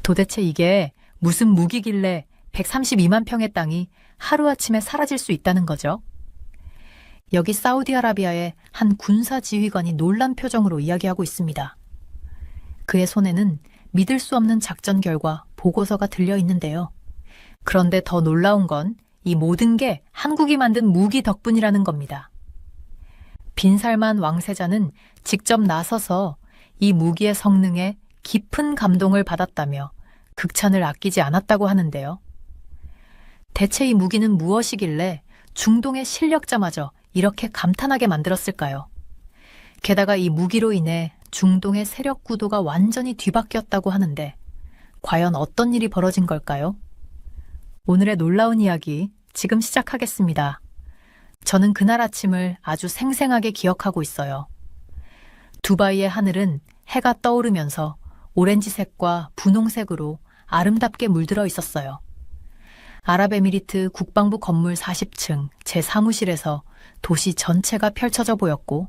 도대체 이게 무슨 무기길래 132만 평의 땅이 하루아침에 사라질 수 있다는 거죠? 여기 사우디아라비아의 한 군사 지휘관이 놀란 표정으로 이야기하고 있습니다. 그의 손에는 믿을 수 없는 작전 결과 보고서가 들려 있는데요. 그런데 더 놀라운 건 이 모든 게 한국이 만든 무기 덕분이라는 겁니다. 빈살만 왕세자는 직접 나서서 이 무기의 성능에 깊은 감동을 받았다며 극찬을 아끼지 않았다고 하는데요. 대체 이 무기는 무엇이길래 중동의 실력자마저 이렇게 감탄하게 만들었을까요? 게다가 이 무기로 인해 중동의 세력 구도가 완전히 뒤바뀌었다고 하는데 과연 어떤 일이 벌어진 걸까요? 오늘의 놀라운 이야기 지금 시작하겠습니다. 저는 그날 아침을 아주 생생하게 기억하고 있어요. 두바이의 하늘은 해가 떠오르면서 오렌지색과 분홍색으로 아름답게 물들어 있었어요. 아랍에미리트 국방부 건물 40층 제 사무실에서 도시 전체가 펼쳐져 보였고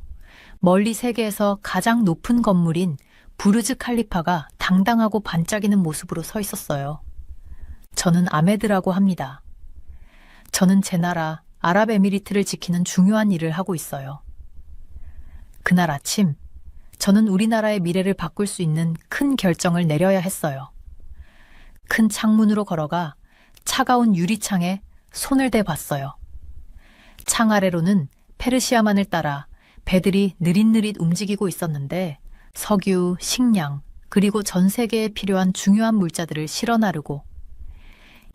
멀리 세계에서 가장 높은 건물인 부르즈 칼리파가 당당하고 반짝이는 모습으로 서 있었어요. 저는 아메드라고 합니다. 저는 제 나라 아랍에미리트를 지키는 중요한 일을 하고 있어요. 그날 아침, 저는 우리나라의 미래를 바꿀 수 있는 큰 결정을 내려야 했어요. 큰 창문으로 걸어가 차가운 유리창에 손을 대봤어요. 창 아래로는 페르시아만을 따라 배들이 느릿느릿 움직이고 있었는데 석유, 식량, 그리고 전 세계에 필요한 중요한 물자들을 실어 나르고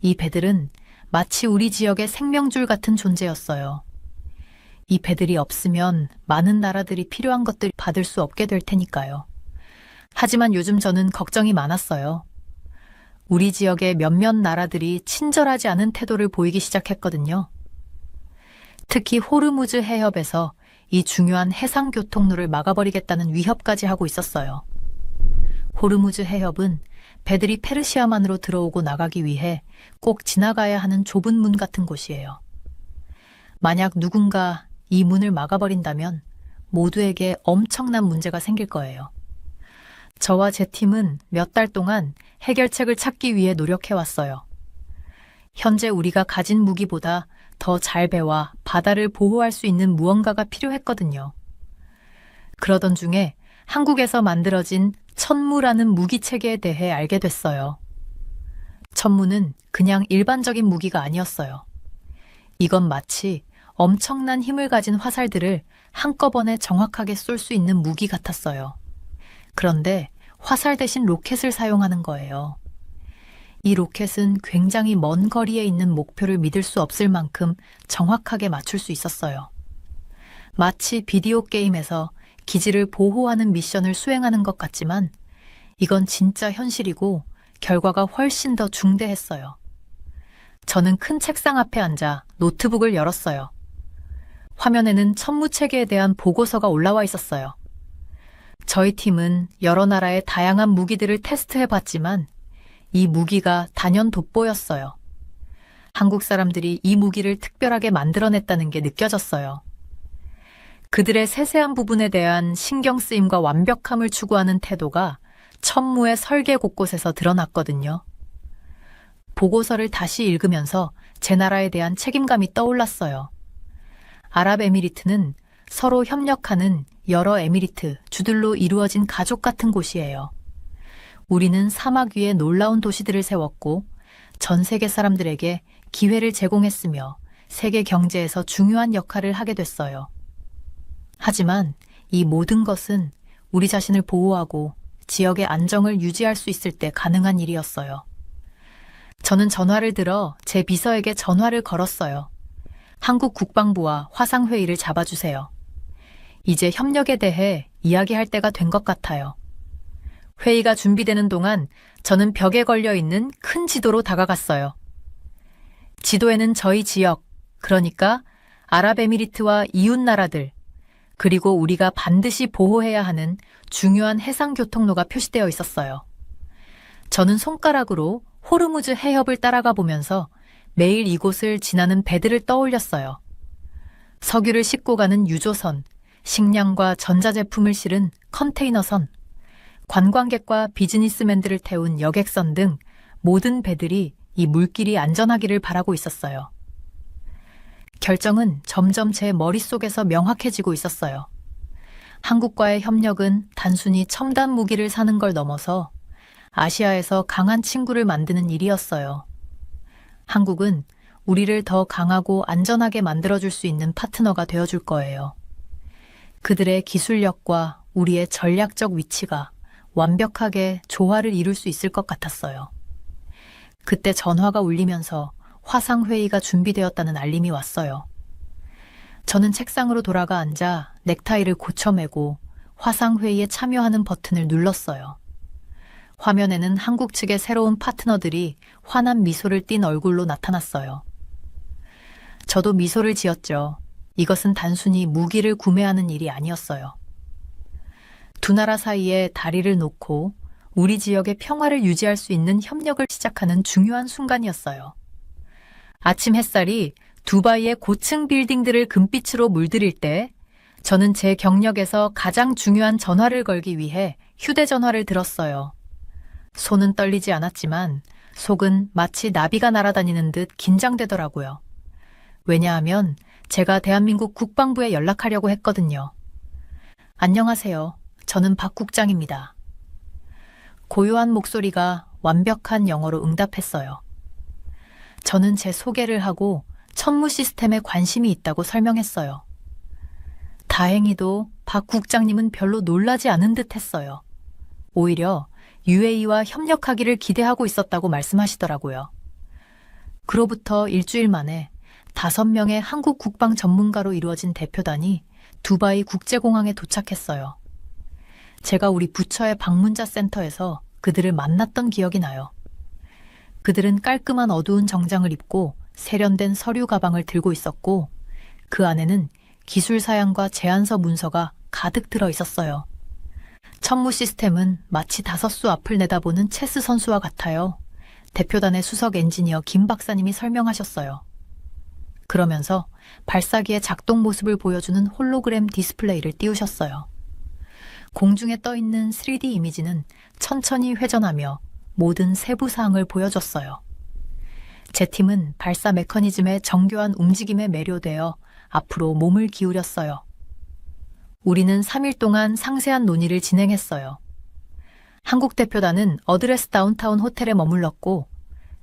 이 배들은 마치 우리 지역의 생명줄 같은 존재였어요. 이 배들이 없으면 많은 나라들이 필요한 것들 받을 수 없게 될 테니까요. 하지만 요즘 저는 걱정이 많았어요. 우리 지역의 몇몇 나라들이 친절하지 않은 태도를 보이기 시작했거든요. 특히 호르무즈 해협에서 이 중요한 해상 교통로를 막아버리겠다는 위협까지 하고 있었어요. 호르무즈 해협은 배들이 페르시아만으로 들어오고 나가기 위해 꼭 지나가야 하는 좁은 문 같은 곳이에요. 만약 누군가 이 문을 막아버린다면 모두에게 엄청난 문제가 생길 거예요. 저와 제 팀은 몇 달 동안 해결책을 찾기 위해 노력해왔어요. 현재 우리가 가진 무기보다 더 잘 배와 바다를 보호할 수 있는 무언가가 필요했거든요. 그러던 중에 한국에서 만들어진 천무라는 무기체계에 대해 알게 됐어요. 천무는 그냥 일반적인 무기가 아니었어요. 이건 마치 엄청난 힘을 가진 화살들을 한꺼번에 정확하게 쏠 수 있는 무기 같았어요. 그런데 화살 대신 로켓을 사용하는 거예요. 이 로켓은 굉장히 먼 거리에 있는 목표를 믿을 수 없을 만큼 정확하게 맞출 수 있었어요. 마치 비디오 게임에서 기지를 보호하는 미션을 수행하는 것 같지만 이건 진짜 현실이고 결과가 훨씬 더 중대했어요. 저는 큰 책상 앞에 앉아 노트북을 열었어요. 화면에는 천무체계에 대한 보고서가 올라와 있었어요. 저희 팀은 여러 나라의 다양한 무기들을 테스트해봤지만 이 무기가 단연 돋보였어요. 한국 사람들이 이 무기를 특별하게 만들어냈다는 게 느껴졌어요. 그들의 세세한 부분에 대한 신경 쓰임과 완벽함을 추구하는 태도가 천무의 설계 곳곳에서 드러났거든요. 보고서를 다시 읽으면서 제 나라에 대한 책임감이 떠올랐어요. 아랍에미리트는 서로 협력하는 여러 에미리트, 주들로 이루어진 가족 같은 곳이에요. 우리는 사막 위에 놀라운 도시들을 세웠고 전 세계 사람들에게 기회를 제공했으며 세계 경제에서 중요한 역할을 하게 됐어요. 하지만 이 모든 것은 우리 자신을 보호하고 지역의 안정을 유지할 수 있을 때 가능한 일이었어요. 저는 전화를 들어 제 비서에게 전화를 걸었어요. 한국 국방부와 화상회의를 잡아주세요. 이제 협력에 대해 이야기할 때가 된 것 같아요. 회의가 준비되는 동안 저는 벽에 걸려있는 큰 지도로 다가갔어요. 지도에는 저희 지역, 그러니까 아랍에미리트와 이웃 나라들, 그리고 우리가 반드시 보호해야 하는 중요한 해상 교통로가 표시되어 있었어요. 저는 손가락으로 호르무즈 해협을 따라가 보면서 매일 이곳을 지나는 배들을 떠올렸어요. 석유를 싣고 가는 유조선, 식량과 전자제품을 실은 컨테이너선, 관광객과 비즈니스맨들을 태운 여객선 등 모든 배들이 이 물길이 안전하기를 바라고 있었어요. 결정은 점점 제 머릿속에서 명확해지고 있었어요. 한국과의 협력은 단순히 첨단 무기를 사는 걸 넘어서 아시아에서 강한 친구를 만드는 일이었어요. 한국은 우리를 더 강하고 안전하게 만들어줄 수 있는 파트너가 되어줄 거예요. 그들의 기술력과 우리의 전략적 위치가 완벽하게 조화를 이룰 수 있을 것 같았어요. 그때 전화가 울리면서 화상회의가 준비되었다는 알림이 왔어요. 저는 책상으로 돌아가 앉아 넥타이를 고쳐매고 화상회의에 참여하는 버튼을 눌렀어요. 화면에는 한국 측의 새로운 파트너들이 환한 미소를 띤 얼굴로 나타났어요. 저도 미소를 지었죠. 이것은 단순히 무기를 구매하는 일이 아니었어요. 두 나라 사이에 다리를 놓고 우리 지역의 평화를 유지할 수 있는 협력을 시작하는 중요한 순간이었어요. 아침 햇살이 두바이의 고층 빌딩들을 금빛으로 물들일 때 저는 제 경력에서 가장 중요한 전화를 걸기 위해 휴대전화를 들었어요. 손은 떨리지 않았지만 속은 마치 나비가 날아다니는 듯 긴장되더라고요. 왜냐하면 제가 대한민국 국방부에 연락하려고 했거든요. 안녕하세요. 저는 박 국장입니다. 고요한 목소리가 완벽한 영어로 응답했어요. 저는 제 소개를 하고 천무 시스템에 관심이 있다고 설명했어요. 다행히도 박 국장님은 별로 놀라지 않은 듯 했어요. 오히려 UAE와 협력하기를 기대하고 있었다고 말씀하시더라고요. 그로부터 일주일 만에 5명의 한국 국방 전문가로 이루어진 대표단이 두바이 국제공항에 도착했어요. 제가 우리 부처의 방문자 센터에서 그들을 만났던 기억이 나요. 그들은 깔끔한 어두운 정장을 입고 세련된 서류 가방을 들고 있었고 그 안에는 기술 사양과 제안서 문서가 가득 들어 있었어요. 천무 시스템은 마치 다섯수 앞을 내다보는 체스 선수와 같아요. 대표단의 수석 엔지니어 김 박사님이 설명하셨어요. 그러면서 발사기의 작동 모습을 보여주는 홀로그램 디스플레이를 띄우셨어요. 공중에 떠있는 3D 이미지는 천천히 회전하며 모든 세부 사항을 보여줬어요. 제 팀은 발사 메커니즘의 정교한 움직임에 매료되어 앞으로 몸을 기울였어요. 우리는 3일 동안 상세한 논의를 진행했어요. 한국 대표단은 어드레스 다운타운 호텔에 머물렀고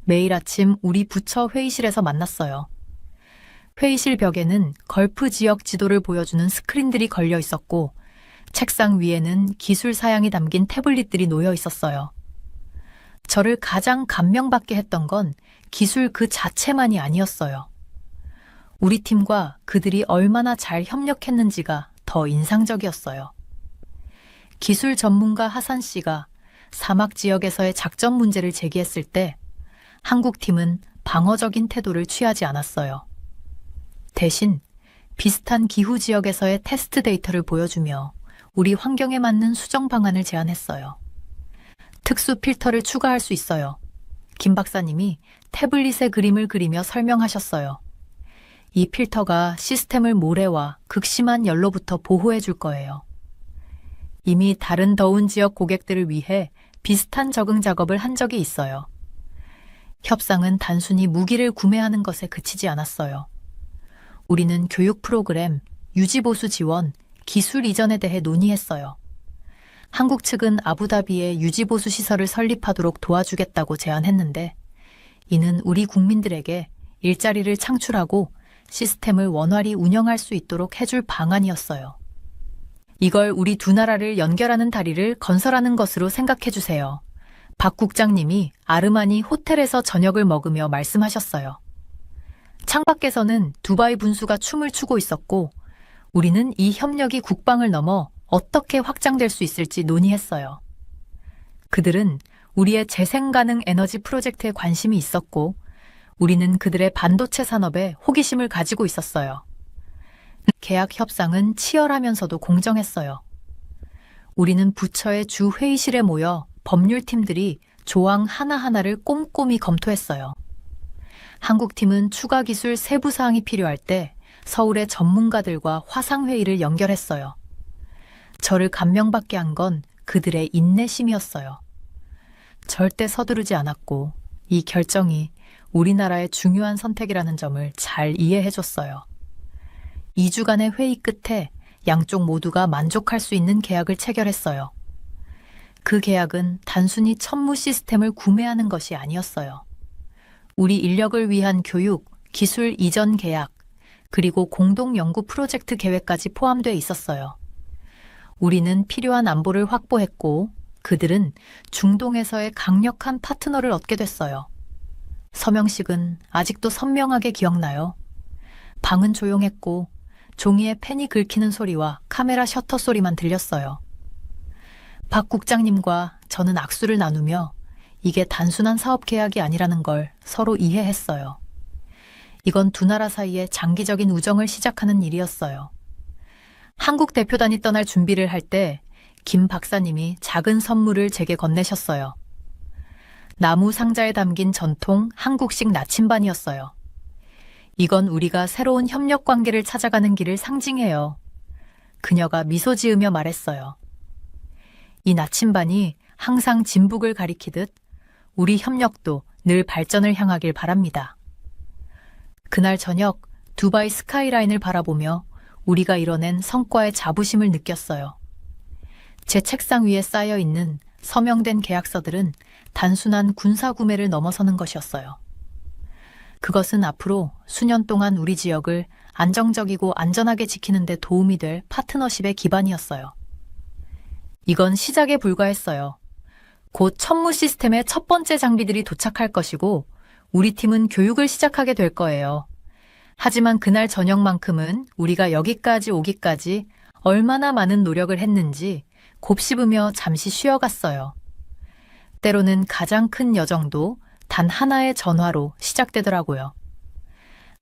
매일 아침 우리 부처 회의실에서 만났어요. 회의실 벽에는 걸프 지역 지도를 보여주는 스크린들이 걸려 있었고 책상 위에는 기술 사양이 담긴 태블릿들이 놓여 있었어요. 저를 가장 감명받게 했던 건 기술 그 자체만이 아니었어요. 우리 팀과 그들이 얼마나 잘 협력했는지가 더 인상적이었어요. 기술 전문가 하산 씨가 사막 지역에서의 작전 문제를 제기했을 때 한국 팀은 방어적인 태도를 취하지 않았어요. 대신 비슷한 기후 지역에서의 테스트 데이터를 보여주며 우리 환경에 맞는 수정 방안을 제안했어요. 특수 필터를 추가할 수 있어요. 김 박사님이 태블릿에 그림을 그리며 설명하셨어요. 이 필터가 시스템을 모래와 극심한 열로부터 보호해 줄 거예요. 이미 다른 더운 지역 고객들을 위해 비슷한 적응 작업을 한 적이 있어요. 협상은 단순히 무기를 구매하는 것에 그치지 않았어요. 우리는 교육 프로그램, 유지보수 지원, 기술 이전에 대해 논의했어요. 한국 측은 아부다비에 유지보수 시설을 설립하도록 도와주겠다고 제안했는데 이는 우리 국민들에게 일자리를 창출하고 시스템을 원활히 운영할 수 있도록 해줄 방안이었어요. 이걸 우리 두 나라를 연결하는 다리를 건설하는 것으로 생각해 주세요. 박 국장님이 아르마니 호텔에서 저녁을 먹으며 말씀하셨어요. 창밖에서는 두바이 분수가 춤을 추고 있었고 우리는 이 협력이 국방을 넘어 어떻게 확장될 수 있을지 논의했어요. 그들은 우리의 재생 가능 에너지 프로젝트에 관심이 있었고 우리는 그들의 반도체 산업에 호기심을 가지고 있었어요. 계약 협상은 치열하면서도 공정했어요. 우리는 부처의 주 회의실에 모여 법률팀들이 조항 하나하나를 꼼꼼히 검토했어요. 한국팀은 추가 기술 세부 사항이 필요할 때 서울의 전문가들과 화상회의를 연결했어요. 저를 감명받게 한 건 그들의 인내심이었어요. 절대 서두르지 않았고 이 결정이 우리나라의 중요한 선택이라는 점을 잘 이해해줬어요. 2주간의 회의 끝에 양쪽 모두가 만족할 수 있는 계약을 체결했어요. 그 계약은 단순히 천무 시스템을 구매하는 것이 아니었어요. 우리 인력을 위한 교육, 기술 이전 계약, 그리고 공동 연구 프로젝트 계획까지 포함되어 있었어요. 우리는 필요한 안보를 확보했고 그들은 중동에서의 강력한 파트너를 얻게 됐어요. 서명식은 아직도 선명하게 기억나요. 방은 조용했고 종이에 펜이 긁히는 소리와 카메라 셔터 소리만 들렸어요. 박 국장님과 저는 악수를 나누며 이게 단순한 사업 계약이 아니라는 걸 서로 이해했어요. 이건 두 나라 사이의 장기적인 우정을 시작하는 일이었어요. 한국 대표단이 떠날 준비를 할 때 김 박사님이 작은 선물을 제게 건네셨어요. 나무 상자에 담긴 전통 한국식 나침반이었어요. 이건 우리가 새로운 협력 관계를 찾아가는 길을 상징해요. 그녀가 미소 지으며 말했어요. 이 나침반이 항상 진북을 가리키듯 우리 협력도 늘 발전을 향하길 바랍니다. 그날 저녁 두바이 스카이라인을 바라보며 우리가 이뤄낸 성과의 자부심을 느꼈어요. 제 책상 위에 쌓여 있는 서명된 계약서들은 단순한 군사 구매를 넘어서는 것이었어요. 그것은 앞으로 수년 동안 우리 지역을 안정적이고 안전하게 지키는 데 도움이 될 파트너십의 기반이었어요. 이건 시작에 불과했어요. 곧 천무 시스템의 첫 번째 장비들이 도착할 것이고 우리 팀은 교육을 시작하게 될 거예요. 하지만 그날 저녁만큼은 우리가 여기까지 오기까지 얼마나 많은 노력을 했는지 곱씹으며 잠시 쉬어갔어요. 때로는 가장 큰 여정도 단 하나의 전화로 시작되더라고요.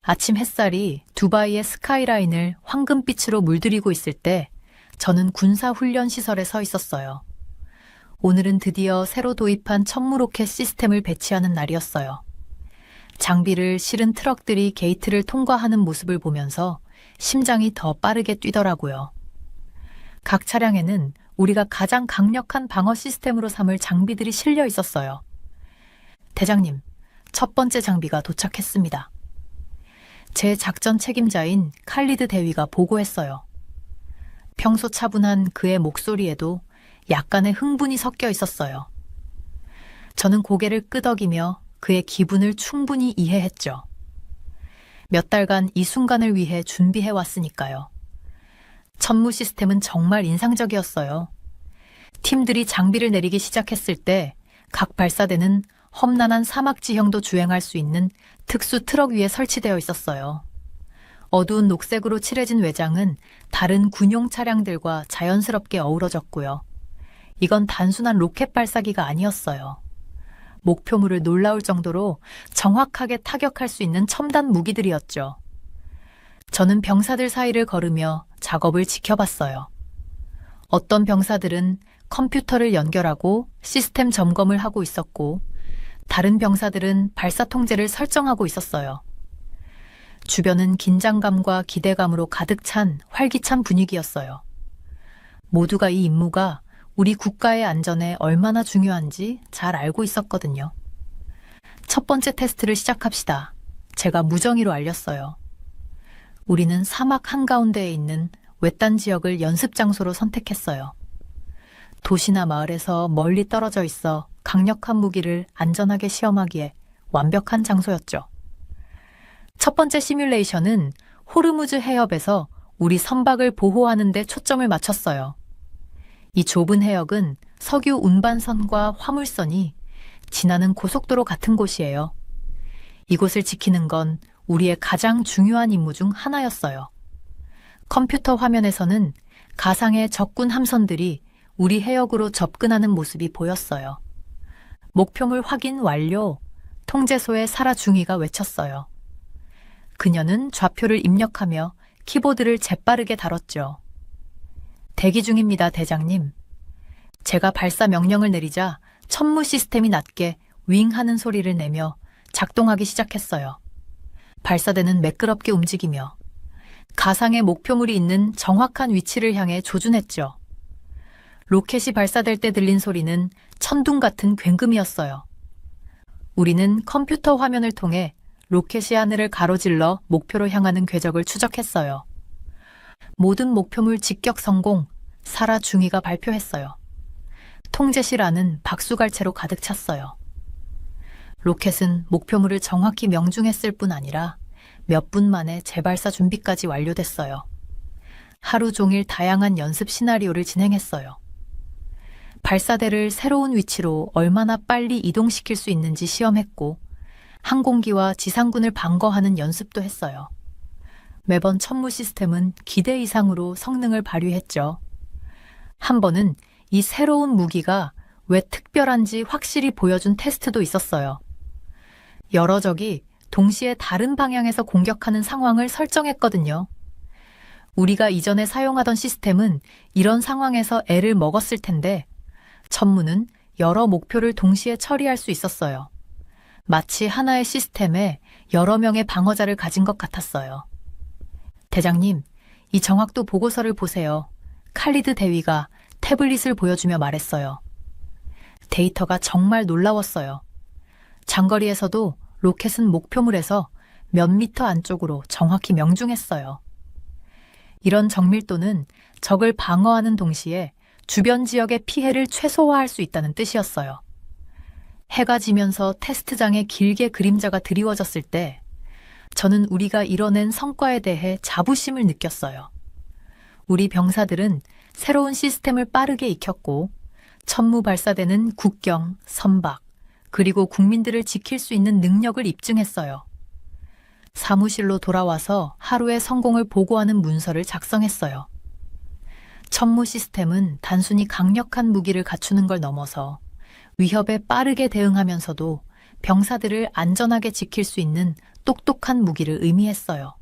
아침 햇살이 두바이의 스카이라인을 황금빛으로 물들이고 있을 때 저는 군사훈련 시설에 서 있었어요. 오늘은 드디어 새로 도입한 천무 로켓 시스템을 배치하는 날이었어요. 장비를 실은 트럭들이 게이트를 통과하는 모습을 보면서 심장이 더 빠르게 뛰더라고요. 각 차량에는 우리가 가장 강력한 방어 시스템으로 삼을 장비들이 실려 있었어요. 대장님, 첫 번째 장비가 도착했습니다. 제 작전 책임자인 칼리드 대위가 보고했어요. 평소 차분한 그의 목소리에도 약간의 흥분이 섞여 있었어요. 저는 고개를 끄덕이며 그의 기분을 충분히 이해했죠. 몇 달간 이 순간을 위해 준비해 왔으니까요. 천무 시스템은 정말 인상적이었어요. 팀들이 장비를 내리기 시작했을 때 각 발사대는 험난한 사막 지형도 주행할 수 있는 특수 트럭 위에 설치되어 있었어요. 어두운 녹색으로 칠해진 외장은 다른 군용 차량들과 자연스럽게 어우러졌고요. 이건 단순한 로켓 발사기가 아니었어요. 목표물을 놀라울 정도로 정확하게 타격할 수 있는 첨단 무기들이었죠. 저는 병사들 사이를 걸으며 작업을 지켜봤어요. 어떤 병사들은 컴퓨터를 연결하고 시스템 점검을 하고 있었고, 다른 병사들은 발사 통제를 설정하고 있었어요. 주변은 긴장감과 기대감으로 가득 찬 활기찬 분위기였어요. 모두가 이 임무가 우리 국가의 안전에 얼마나 중요한지 잘 알고 있었거든요. 첫 번째 테스트를 시작합시다. 제가 무정의로 알렸어요. 우리는 사막 한가운데에 있는 외딴 지역을 연습 장소로 선택했어요. 도시나 마을에서 멀리 떨어져 있어 강력한 무기를 안전하게 시험하기에 완벽한 장소였죠. 첫 번째 시뮬레이션은 호르무즈 해협에서 우리 선박을 보호하는 데 초점을 맞췄어요. 이 좁은 해역은 석유 운반선과 화물선이 지나는 고속도로 같은 곳이에요. 이곳을 지키는 건 우리의 가장 중요한 임무 중 하나였어요. 컴퓨터 화면에서는 가상의 적군 함선들이 우리 해역으로 접근하는 모습이 보였어요. 목표물 확인 완료, 통제소의 사라 중위가 외쳤어요. 그녀는 좌표를 입력하며 키보드를 재빠르게 다뤘죠. 대기 중입니다, 대장님. 제가 발사 명령을 내리자 천무 시스템이 낮게 윙 하는 소리를 내며 작동하기 시작했어요. 발사대는 매끄럽게 움직이며 가상의 목표물이 있는 정확한 위치를 향해 조준했죠. 로켓이 발사될 때 들린 소리는 천둥 같은 굉음이었어요. 우리는 컴퓨터 화면을 통해 로켓이 하늘을 가로질러 목표로 향하는 궤적을 추적했어요. 모든 목표물 직격 성공, 사라 중위가 발표했어요. 통제실 안은 박수갈채로 가득 찼어요. 로켓은 목표물을 정확히 명중했을 뿐 아니라 몇 분 만에 재발사 준비까지 완료됐어요. 하루 종일 다양한 연습 시나리오를 진행했어요. 발사대를 새로운 위치로 얼마나 빨리 이동시킬 수 있는지 시험했고, 항공기와 지상군을 방거하는 연습도 했어요. 매번 천무 시스템은 기대 이상으로 성능을 발휘했죠. 한 번은 이 새로운 무기가 왜 특별한지 확실히 보여준 테스트도 있었어요. 여러 적이 동시에 다른 방향에서 공격하는 상황을 설정했거든요. 우리가 이전에 사용하던 시스템은 이런 상황에서 애를 먹었을 텐데, 천무는 여러 목표를 동시에 처리할 수 있었어요. 마치 하나의 시스템에 여러 명의 방어자를 가진 것 같았어요. 대장님, 이 정확도 보고서를 보세요. 칼리드 대위가 태블릿을 보여주며 말했어요. 데이터가 정말 놀라웠어요. 장거리에서도 로켓은 목표물에서 몇 미터 안쪽으로 정확히 명중했어요. 이런 정밀도는 적을 방어하는 동시에 주변 지역의 피해를 최소화할 수 있다는 뜻이었어요. 해가 지면서 테스트장에 길게 그림자가 드리워졌을 때 저는 우리가 이뤄낸 성과에 대해 자부심을 느꼈어요. 우리 병사들은 새로운 시스템을 빠르게 익혔고 천무 발사대는 국경, 선박, 그리고 국민들을 지킬 수 있는 능력을 입증했어요. 사무실로 돌아와서 하루의 성공을 보고하는 문서를 작성했어요. 천무 시스템은 단순히 강력한 무기를 갖추는 걸 넘어서 위협에 빠르게 대응하면서도 병사들을 안전하게 지킬 수 있는 똑똑한 무기를 의미했어요.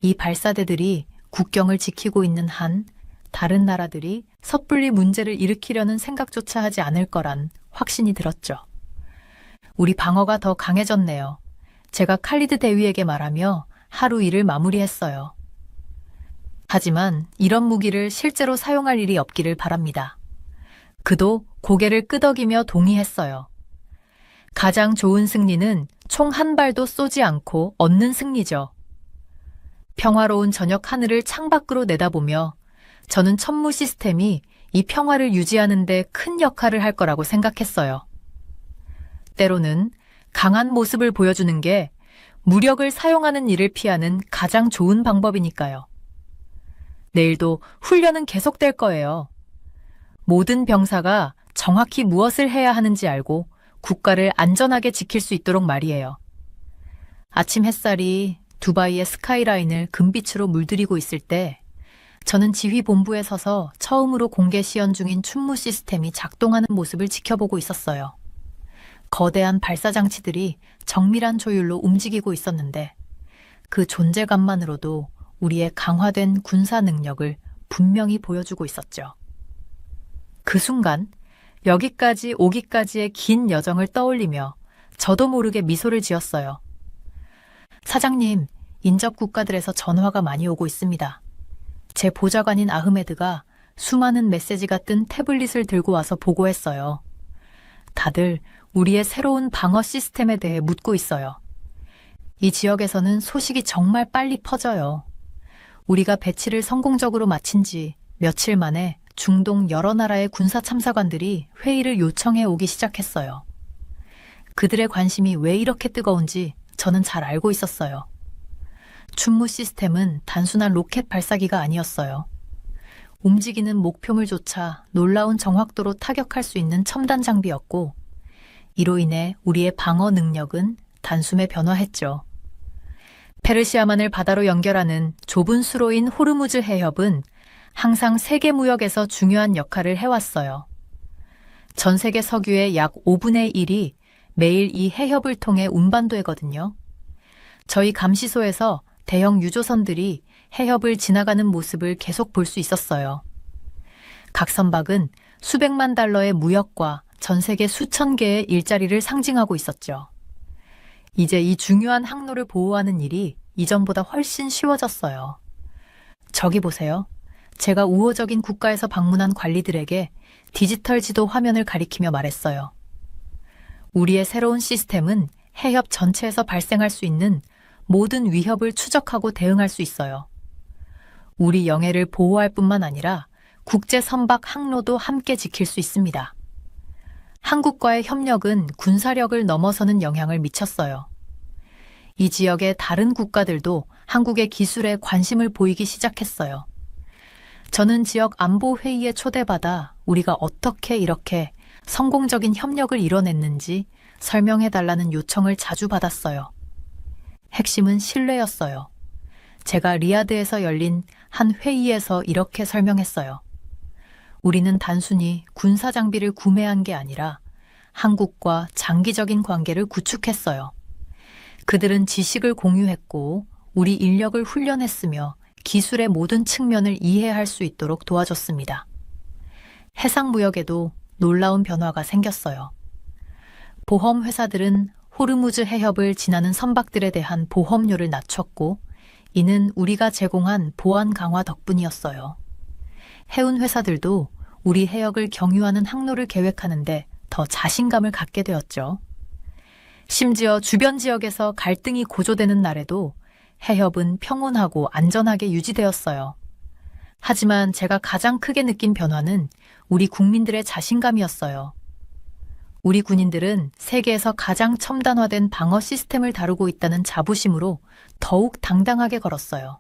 이 발사대들이 국경을 지키고 있는 한 다른 나라들이 섣불리 문제를 일으키려는 생각조차 하지 않을 거란 확신이 들었죠. 우리 방어가 더 강해졌네요. 제가 칼리드 대위에게 말하며 하루 일을 마무리했어요. 하지만 이런 무기를 실제로 사용할 일이 없기를 바랍니다. 그도 고개를 끄덕이며 동의했어요. 가장 좋은 승리는 총 한 발도 쏘지 않고 얻는 승리죠. 평화로운 저녁 하늘을 창밖으로 내다보며 저는 천무 시스템이 이 평화를 유지하는 데 큰 역할을 할 거라고 생각했어요. 때로는 강한 모습을 보여주는 게 무력을 사용하는 일을 피하는 가장 좋은 방법이니까요. 내일도 훈련은 계속될 거예요. 모든 병사가 정확히 무엇을 해야 하는지 알고 국가를 안전하게 지킬 수 있도록 말이에요. 아침 햇살이 두바이의 스카이라인을 금빛으로 물들이고 있을 때 저는 지휘본부에 서서 처음으로 공개 시연 중인 춘무 시스템이 작동하는 모습을 지켜보고 있었어요. 거대한 발사장치들이 정밀한 조율로 움직이고 있었는데 그 존재감만으로도 우리의 강화된 군사 능력을 분명히 보여주고 있었죠. 그 순간 여기까지 오기까지의 긴 여정을 떠올리며 저도 모르게 미소를 지었어요. 사장님, 인접 국가들에서 전화가 많이 오고 있습니다. 제 보좌관인 아흐메드가 수많은 메시지가 뜬 태블릿을 들고 와서 보고했어요. 다들 우리의 새로운 방어 시스템에 대해 묻고 있어요. 이 지역에서는 소식이 정말 빨리 퍼져요. 우리가 배치를 성공적으로 마친 지 며칠 만에 중동 여러 나라의 군사 참사관들이 회의를 요청해 오기 시작했어요. 그들의 관심이 왜 이렇게 뜨거운지 저는 잘 알고 있었어요. 춘무 시스템은 단순한 로켓 발사기가 아니었어요. 움직이는 목표물조차 놀라운 정확도로 타격할 수 있는 첨단 장비였고, 이로 인해 우리의 방어 능력은 단숨에 변화했죠. 페르시아만을 바다로 연결하는 좁은 수로인 호르무즈 해협은 항상 세계 무역에서 중요한 역할을 해왔어요. 전 세계 석유의 약 5분의 1이 매일 이 해협을 통해 운반되거든요. 저희 감시소에서 대형 유조선들이 해협을 지나가는 모습을 계속 볼 수 있었어요. 각 선박은 수백만 달러의 무역과 전 세계 수천 개의 일자리를 상징하고 있었죠. 이제 이 중요한 항로를 보호하는 일이 이전보다 훨씬 쉬워졌어요. 저기 보세요. 제가 우호적인 국가에서 방문한 관리들에게 디지털 지도 화면을 가리키며 말했어요. 우리의 새로운 시스템은 해협 전체에서 발생할 수 있는 모든 위협을 추적하고 대응할 수 있어요. 우리 영해를 보호할 뿐만 아니라 국제 선박 항로도 함께 지킬 수 있습니다. 한국과의 협력은 군사력을 넘어서는 영향을 미쳤어요. 이 지역의 다른 국가들도 한국의 기술에 관심을 보이기 시작했어요. 저는 지역 안보 회의에 초대받아 우리가 어떻게 이렇게 성공적인 협력을 이뤄냈는지 설명해달라는 요청을 자주 받았어요. 핵심은 신뢰였어요. 제가 리야드에서 열린 한 회의에서 이렇게 설명했어요. 우리는 단순히 군사 장비를 구매한 게 아니라 한국과 장기적인 관계를 구축했어요. 그들은 지식을 공유했고 우리 인력을 훈련했으며 기술의 모든 측면을 이해할 수 있도록 도와줬습니다. 해상무역에도 놀라운 변화가 생겼어요. 보험 회사들은 호르무즈 해협을 지나는 선박들에 대한 보험료를 낮췄고 이는 우리가 제공한 보안 강화 덕분이었어요. 해운 회사들도 우리 해역을 경유하는 항로를 계획하는데 더 자신감을 갖게 되었죠. 심지어 주변 지역에서 갈등이 고조되는 날에도 해협은 평온하고 안전하게 유지되었어요. 하지만 제가 가장 크게 느낀 변화는 우리 국민들의 자신감이었어요. 우리 군인들은 세계에서 가장 첨단화된 방어 시스템을 다루고 있다는 자부심으로 더욱 당당하게 걸었어요.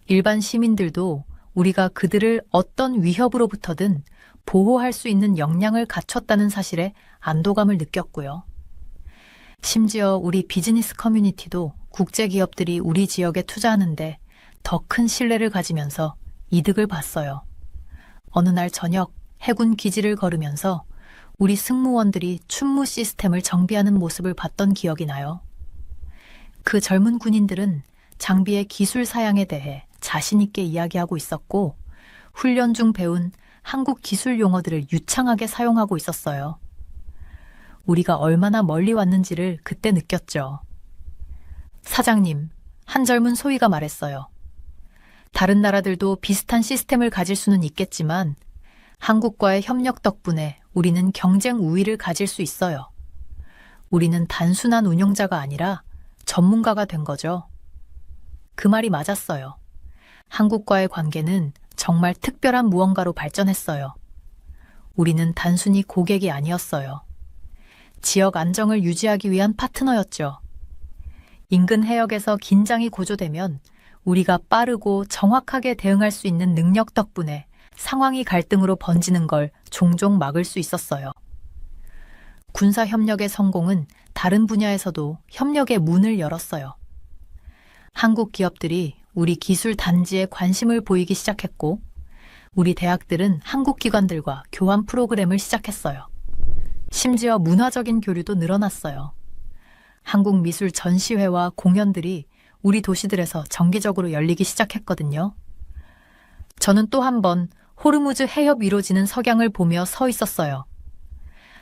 일반 시민들도 우리가 그들을 어떤 위협으로부터든 보호할 수 있는 역량을 갖췄다는 사실에 안도감을 느꼈고요. 심지어 우리 비즈니스 커뮤니티도 국제 기업들이 우리 지역에 투자하는데 더 큰 신뢰를 가지면서 이득을 봤어요. 어느 날 저녁 해군 기지를 걸으면서 우리 승무원들이 춘무 시스템을 정비하는 모습을 봤던 기억이 나요. 그 젊은 군인들은 장비의 기술 사양에 대해 자신 있게 이야기하고 있었고 훈련 중 배운 한국 기술 용어들을 유창하게 사용하고 있었어요. 우리가 얼마나 멀리 왔는지를 그때 느꼈죠. 사장님, 한 젊은 소위가 말했어요. 다른 나라들도 비슷한 시스템을 가질 수는 있겠지만 한국과의 협력 덕분에 우리는 경쟁 우위를 가질 수 있어요. 우리는 단순한 운용자가 아니라 전문가가 된 거죠. 그 말이 맞았어요. 한국과의 관계는 정말 특별한 무언가로 발전했어요. 우리는 단순히 고객이 아니었어요. 지역 안정을 유지하기 위한 파트너였죠. 인근 해역에서 긴장이 고조되면 우리가 빠르고 정확하게 대응할 수 있는 능력 덕분에 상황이 갈등으로 번지는 걸 종종 막을 수 있었어요. 군사협력의 성공은 다른 분야에서도 협력의 문을 열었어요. 한국 기업들이 우리 기술 단지에 관심을 보이기 시작했고, 우리 대학들은 한국 기관들과 교환 프로그램을 시작했어요. 심지어 문화적인 교류도 늘어났어요. 한국 미술 전시회와 공연들이 우리 도시들에서 정기적으로 열리기 시작했거든요. 저는 또 한 번 호르무즈 해협 위로 지는 석양을 보며 서 있었어요.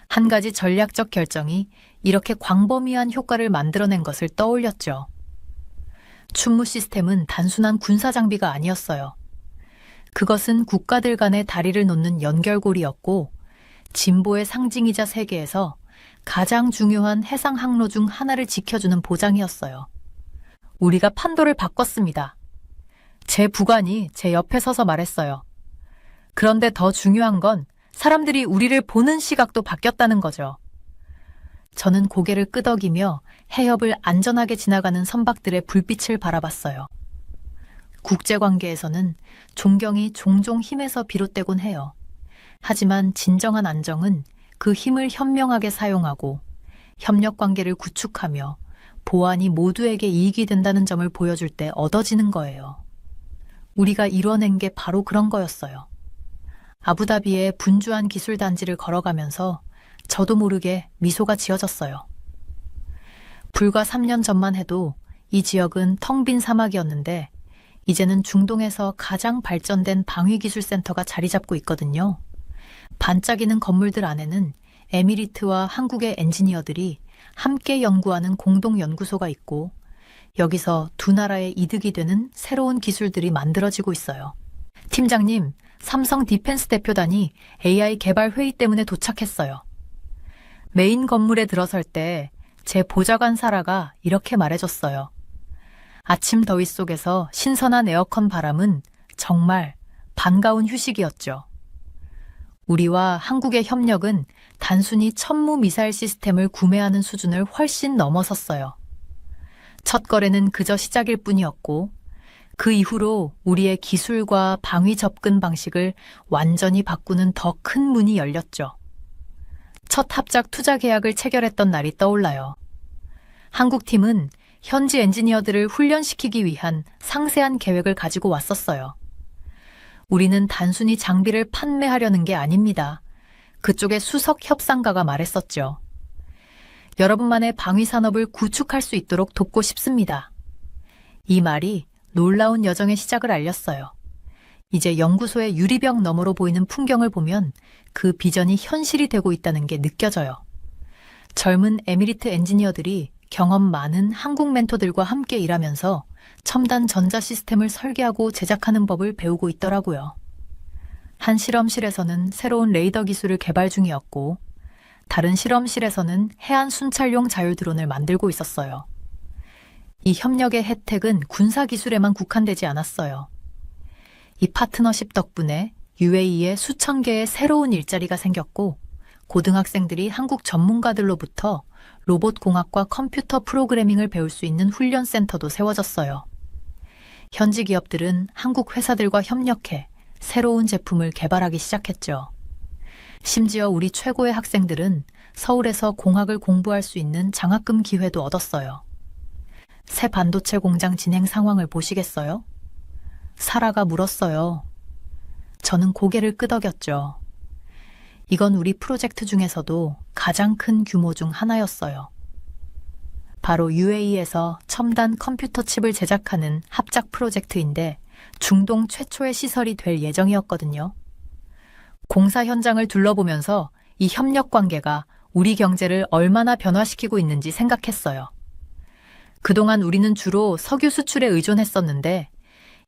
한 가지 전략적 결정이 이렇게 광범위한 효과를 만들어낸 것을 떠올렸죠. 춘무 시스템은 단순한 군사 장비가 아니었어요. 그것은 국가들 간의 다리를 놓는 연결고리였고 진보의 상징이자 세계에서 가장 중요한 해상 항로 중 하나를 지켜주는 보장이었어요. 우리가 판도를 바꿨습니다. 제 부관이 제 옆에 서서 말했어요. 그런데 더 중요한 건 사람들이 우리를 보는 시각도 바뀌었다는 거죠. 저는 고개를 끄덕이며 해협을 안전하게 지나가는 선박들의 불빛을 바라봤어요. 국제관계에서는 존경이 종종 힘에서 비롯되곤 해요. 하지만 진정한 안정은 그 힘을 현명하게 사용하고 협력관계를 구축하며 보안이 모두에게 이익이 된다는 점을 보여줄 때 얻어지는 거예요. 우리가 이뤄낸 게 바로 그런 거였어요. 아부다비의 분주한 기술단지를 걸어가면서 저도 모르게 미소가 지어졌어요. 불과 3년 전만 해도 이 지역은 텅 빈 사막이었는데 이제는 중동에서 가장 발전된 방위기술센터가 자리 잡고 있거든요. 반짝이는 건물들 안에는 에미리트와 한국의 엔지니어들이 함께 연구하는 공동연구소가 있고 여기서 두 나라의 이득이 되는 새로운 기술들이 만들어지고 있어요. 팀장님, 삼성 디펜스 대표단이 AI 개발 회의 때문에 도착했어요. 메인 건물에 들어설 때 제 보좌관 사라가 이렇게 말해줬어요. 아침 더위 속에서 신선한 에어컨 바람은 정말 반가운 휴식이었죠. 우리와 한국의 협력은 단순히 천무 미사일 시스템을 구매하는 수준을 훨씬 넘어섰어요. 첫 거래는 그저 시작일 뿐이었고, 그 이후로 우리의 기술과 방위 접근 방식을 완전히 바꾸는 더 큰 문이 열렸죠. 첫 합작 투자 계약을 체결했던 날이 떠올라요. 한국팀은 현지 엔지니어들을 훈련시키기 위한 상세한 계획을 가지고 왔었어요. 우리는 단순히 장비를 판매하려는 게 아닙니다. 그쪽의 수석 협상가가 말했었죠. 여러분만의 방위 산업을 구축할 수 있도록 돕고 싶습니다. 이 말이 놀라운 여정의 시작을 알렸어요. 이제 연구소의 유리병 너머로 보이는 풍경을 보면 그 비전이 현실이 되고 있다는 게 느껴져요. 젊은 에미리트 엔지니어들이 경험 많은 한국 멘토들과 함께 일하면서 첨단 전자 시스템을 설계하고 제작하는 법을 배우고 있더라고요. 한 실험실에서는 새로운 레이더 기술을 개발 중이었고, 다른 실험실에서는 해안 순찰용 자율 드론을 만들고 있었어요. 이 협력의 혜택은 군사 기술에만 국한되지 않았어요. 이 파트너십 덕분에 UAE에 수천 개의 새로운 일자리가 생겼고, 고등학생들이 한국 전문가들로부터 로봇 공학과 컴퓨터 프로그래밍을 배울 수 있는 훈련센터도 세워졌어요. 현지 기업들은 한국 회사들과 협력해 새로운 제품을 개발하기 시작했죠. 심지어 우리 최고의 학생들은 서울에서 공학을 공부할 수 있는 장학금 기회도 얻었어요. 새 반도체 공장 진행 상황을 보시겠어요? 사라가 물었어요. 저는 고개를 끄덕였죠. 이건 우리 프로젝트 중에서도 가장 큰 규모 중 하나였어요. 바로 UAE에서 첨단 컴퓨터 칩을 제작하는 합작 프로젝트인데 중동 최초의 시설이 될 예정이었거든요. 공사 현장을 둘러보면서 이 협력 관계가 우리 경제를 얼마나 변화시키고 있는지 생각했어요. 그동안 우리는 주로 석유 수출에 의존했었는데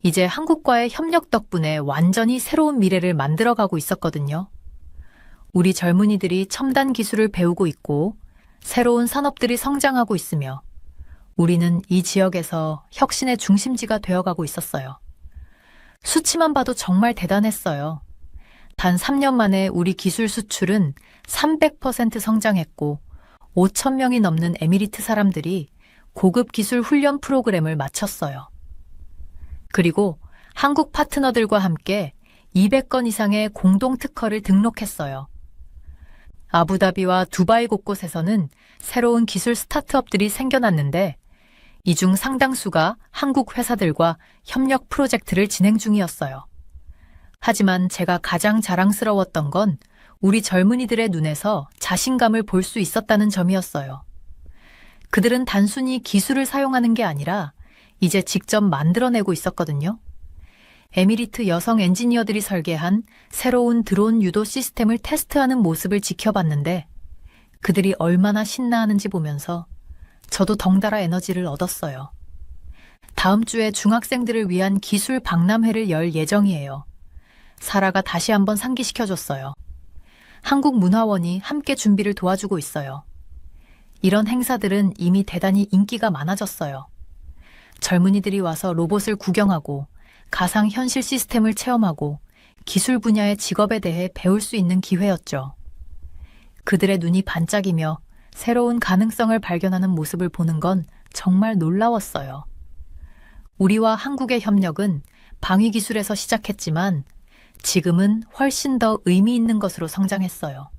이제 한국과의 협력 덕분에 완전히 새로운 미래를 만들어가고 있었거든요. 우리 젊은이들이 첨단 기술을 배우고 있고 새로운 산업들이 성장하고 있으며 우리는 이 지역에서 혁신의 중심지가 되어가고 있었어요. 수치만 봐도 정말 대단했어요. 단 3년 만에 우리 기술 수출은 300% 성장했고 5천 명이 넘는 에미리트 사람들이 고급 기술 훈련 프로그램을 마쳤어요. 그리고 한국 파트너들과 함께 200건 이상의 공동 특허를 등록했어요. 아부다비와 두바이 곳곳에서는 새로운 기술 스타트업들이 생겨났는데 이 중 상당수가 한국 회사들과 협력 프로젝트를 진행 중이었어요. 하지만 제가 가장 자랑스러웠던 건 우리 젊은이들의 눈에서 자신감을 볼 수 있었다는 점이었어요. 그들은 단순히 기술을 사용하는 게 아니라 이제 직접 만들어내고 있었거든요. 에미리트 여성 엔지니어들이 설계한 새로운 드론 유도 시스템을 테스트하는 모습을 지켜봤는데 그들이 얼마나 신나하는지 보면서 저도 덩달아 에너지를 얻었어요. 다음 주에 중학생들을 위한 기술 박람회를 열 예정이에요. 사라가 다시 한번 상기시켜줬어요. 한국문화원이 함께 준비를 도와주고 있어요. 이런 행사들은 이미 대단히 인기가 많아졌어요. 젊은이들이 와서 로봇을 구경하고 가상현실 시스템을 체험하고 기술 분야의 직업에 대해 배울 수 있는 기회였죠. 그들의 눈이 반짝이며 새로운 가능성을 발견하는 모습을 보는 건 정말 놀라웠어요. 우리와 한국의 협력은 방위 기술에서 시작했지만 지금은 훨씬 더 의미 있는 것으로 성장했어요.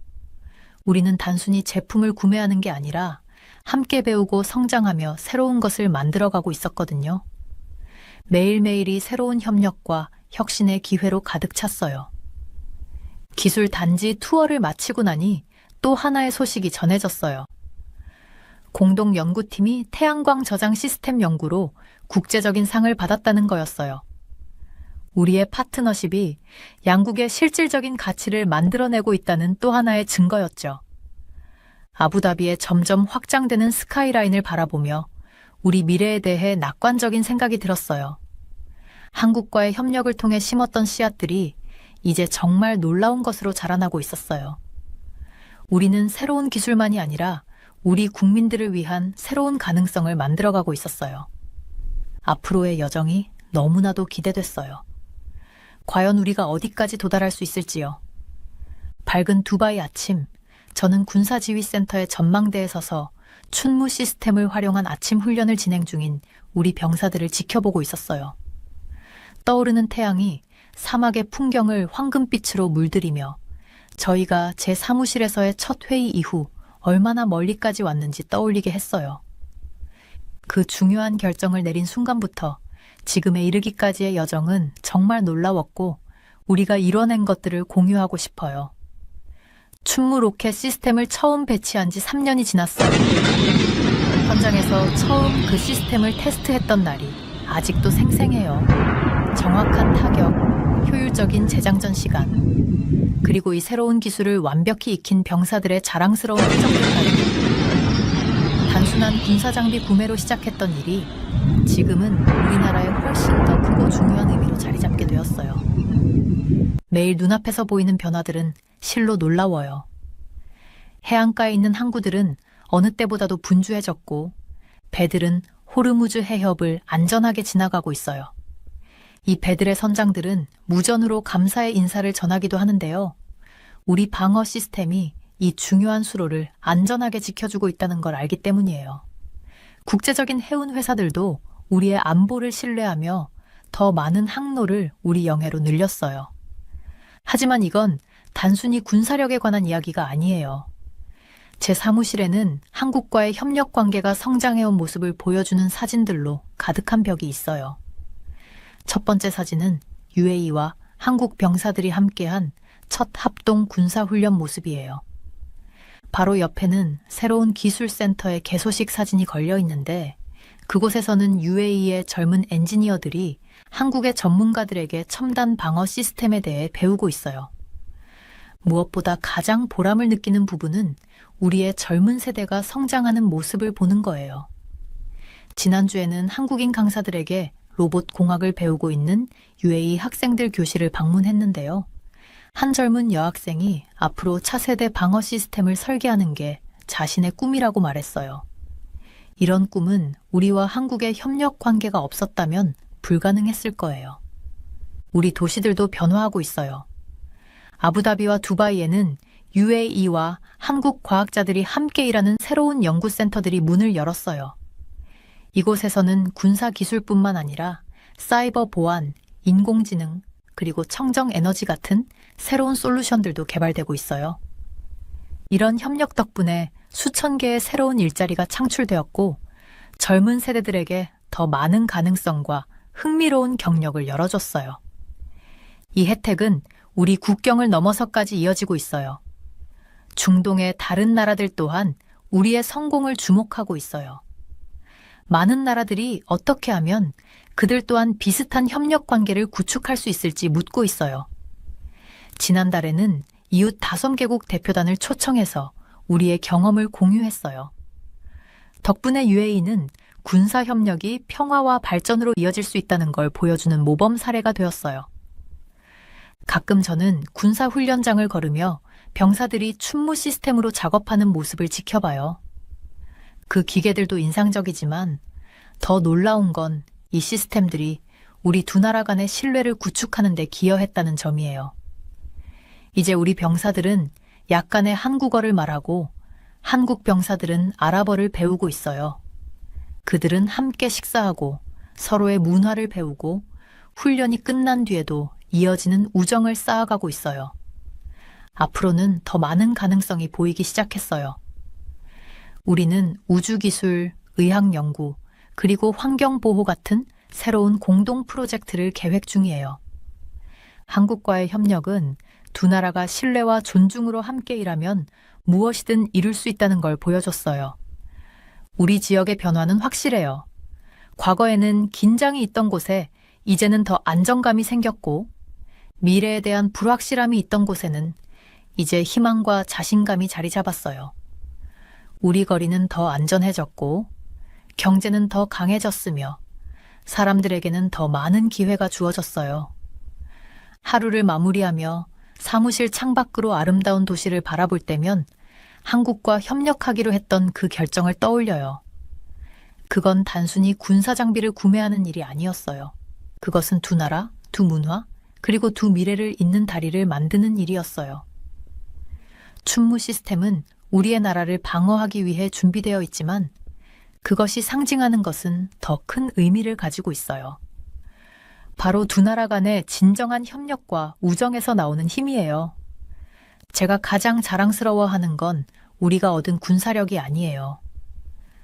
우리는 단순히 제품을 구매하는 게 아니라 함께 배우고 성장하며 새로운 것을 만들어가고 있었거든요. 매일매일이 새로운 협력과 혁신의 기회로 가득 찼어요. 기술 단지 투어를 마치고 나니 또 하나의 소식이 전해졌어요. 공동 연구팀이 태양광 저장 시스템 연구로 국제적인 상을 받았다는 거였어요. 우리의 파트너십이 양국의 실질적인 가치를 만들어내고 있다는 또 하나의 증거였죠. 아부다비에 점점 확장되는 스카이라인을 바라보며 우리 미래에 대해 낙관적인 생각이 들었어요. 한국과의 협력을 통해 심었던 씨앗들이 이제 정말 놀라운 것으로 자라나고 있었어요. 우리는 새로운 기술만이 아니라 우리 국민들을 위한 새로운 가능성을 만들어가고 있었어요. 앞으로의 여정이 너무나도 기대됐어요. 과연 우리가 어디까지 도달할 수 있을지요? 밝은 두바이 아침, 저는 군사지휘센터의 전망대에 서서 춘무 시스템을 활용한 아침 훈련을 진행 중인 우리 병사들을 지켜보고 있었어요. 떠오르는 태양이 사막의 풍경을 황금빛으로 물들이며 저희가 제 사무실에서의 첫 회의 이후 얼마나 멀리까지 왔는지 떠올리게 했어요. 그 중요한 결정을 내린 순간부터 지금에 이르기까지의 여정은 정말 놀라웠고 우리가 이뤄낸 것들을 공유하고 싶어요. 춘무 로켓 시스템을 처음 배치한 지 3년이 지났어요. 현장에서 처음 그 시스템을 테스트했던 날이 아직도 생생해요. 정확한 타격, 효율적인 재장전 시간, 그리고 이 새로운 기술을 완벽히 익힌 병사들의 자랑스러운 표정들까지. 단순한 군사장비 구매로 시작했던 일이 지금은 우리나라에 훨씬 더 크고 중요한 의미로 자리 잡게 되었어요. 매일 눈앞에서 보이는 변화들은 실로 놀라워요. 해안가에 있는 항구들은 어느 때보다도 분주해졌고 배들은 호르무즈 해협을 안전하게 지나가고 있어요. 이 배들의 선장들은 무전으로 감사의 인사를 전하기도 하는데요. 우리 방어 시스템이 이 중요한 수로를 안전하게 지켜주고 있다는 걸 알기 때문이에요. 국제적인 해운 회사들도 우리의 안보를 신뢰하며 더 많은 항로를 우리 영해로 늘렸어요. 하지만 이건 단순히 군사력에 관한 이야기가 아니에요. 제 사무실에는 한국과의 협력 관계가 성장해온 모습을 보여주는 사진들로 가득한 벽이 있어요. 첫 번째 사진은 UAE와 한국 병사들이 함께한 첫 합동 군사훈련 모습이에요. 바로 옆에는 새로운 기술센터의 개소식 사진이 걸려 있는데 그곳에서는 UAE의 젊은 엔지니어들이 한국의 전문가들에게 첨단 방어 시스템에 대해 배우고 있어요. 무엇보다 가장 보람을 느끼는 부분은 우리의 젊은 세대가 성장하는 모습을 보는 거예요. 지난주에는 한국인 강사들에게 로봇 공학을 배우고 있는 UAE 학생들 교실을 방문했는데요. 한 젊은 여학생이 앞으로 차세대 방어 시스템을 설계하는 게 자신의 꿈이라고 말했어요. 이런 꿈은 우리와 한국의 협력 관계가 없었다면 불가능했을 거예요. 우리 도시들도 변화하고 있어요. 아부다비와 두바이에는 UAE와 한국 과학자들이 함께 일하는 새로운 연구센터들이 문을 열었어요. 이곳에서는 군사 기술뿐만 아니라 사이버 보안, 인공지능, 그리고 청정 에너지 같은 새로운 솔루션들도 개발되고 있어요. 이런 협력 덕분에 수천 개의 새로운 일자리가 창출되었고 젊은 세대들에게 더 많은 가능성과 흥미로운 경력을 열어줬어요. 이 혜택은 우리 국경을 넘어서까지 이어지고 있어요. 중동의 다른 나라들 또한 우리의 성공을 주목하고 있어요. 많은 나라들이 어떻게 하면 그들 또한 비슷한 협력 관계를 구축할 수 있을지 묻고 있어요. 지난달에는 이웃 5개국 대표단을 초청해서 우리의 경험을 공유했어요. 덕분에 UAE는 군사 협력이 평화와 발전으로 이어질 수 있다는 걸 보여주는 모범 사례가 되었어요. 가끔 저는 군사 훈련장을 걸으며 병사들이 춘무 시스템으로 작업하는 모습을 지켜봐요. 그 기계들도 인상적이지만 더 놀라운 건 이 시스템들이 우리 두 나라 간의 신뢰를 구축하는 데 기여했다는 점이에요. 이제 우리 병사들은 약간의 한국어를 말하고 한국 병사들은 아랍어를 배우고 있어요. 그들은 함께 식사하고 서로의 문화를 배우고 훈련이 끝난 뒤에도 이어지는 우정을 쌓아가고 있어요. 앞으로는 더 많은 가능성이 보이기 시작했어요. 우리는 우주기술, 의학연구, 그리고 환경보호 같은 새로운 공동 프로젝트를 계획 중이에요. 한국과의 협력은 두 나라가 신뢰와 존중으로 함께 일하면 무엇이든 이룰 수 있다는 걸 보여줬어요. 우리 지역의 변화는 확실해요. 과거에는 긴장이 있던 곳에 이제는 더 안정감이 생겼고 미래에 대한 불확실함이 있던 곳에는 이제 희망과 자신감이 자리 잡았어요. 우리 거리는 더 안전해졌고 경제는 더 강해졌으며 사람들에게는 더 많은 기회가 주어졌어요. 하루를 마무리하며 사무실 창밖으로 아름다운 도시를 바라볼 때면 한국과 협력하기로 했던 그 결정을 떠올려요. 그건 단순히 군사 장비를 구매하는 일이 아니었어요. 그것은 두 나라, 두 문화, 그리고 두 미래를 잇는 다리를 만드는 일이었어요. 춘무 시스템은 우리의 나라를 방어하기 위해 준비되어 있지만 그것이 상징하는 것은 더 큰 의미를 가지고 있어요. 바로 두 나라 간의 진정한 협력과 우정에서 나오는 힘이에요. 제가 가장 자랑스러워하는 건 우리가 얻은 군사력이 아니에요.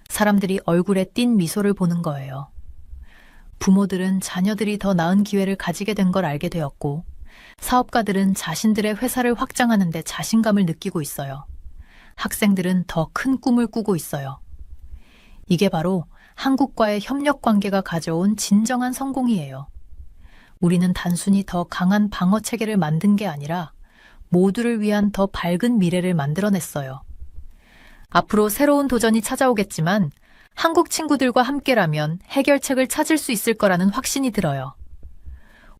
사람들이 얼굴에 띈 미소를 보는 거예요. 부모들은 자녀들이 더 나은 기회를 가지게 된 걸 알게 되었고, 사업가들은 자신들의 회사를 확장하는 데 자신감을 느끼고 있어요. 학생들은 더 큰 꿈을 꾸고 있어요. 이게 바로 한국과의 협력 관계가 가져온 진정한 성공이에요. 우리는 단순히 더 강한 방어 체계를 만든 게 아니라 모두를 위한 더 밝은 미래를 만들어냈어요. 앞으로 새로운 도전이 찾아오겠지만 한국 친구들과 함께라면 해결책을 찾을 수 있을 거라는 확신이 들어요.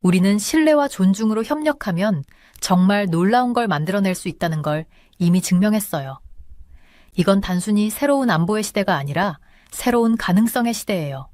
우리는 신뢰와 존중으로 협력하면 정말 놀라운 걸 만들어낼 수 있다는 걸 이미 증명했어요. 이건 단순히 새로운 안보의 시대가 아니라 새로운 가능성의 시대예요.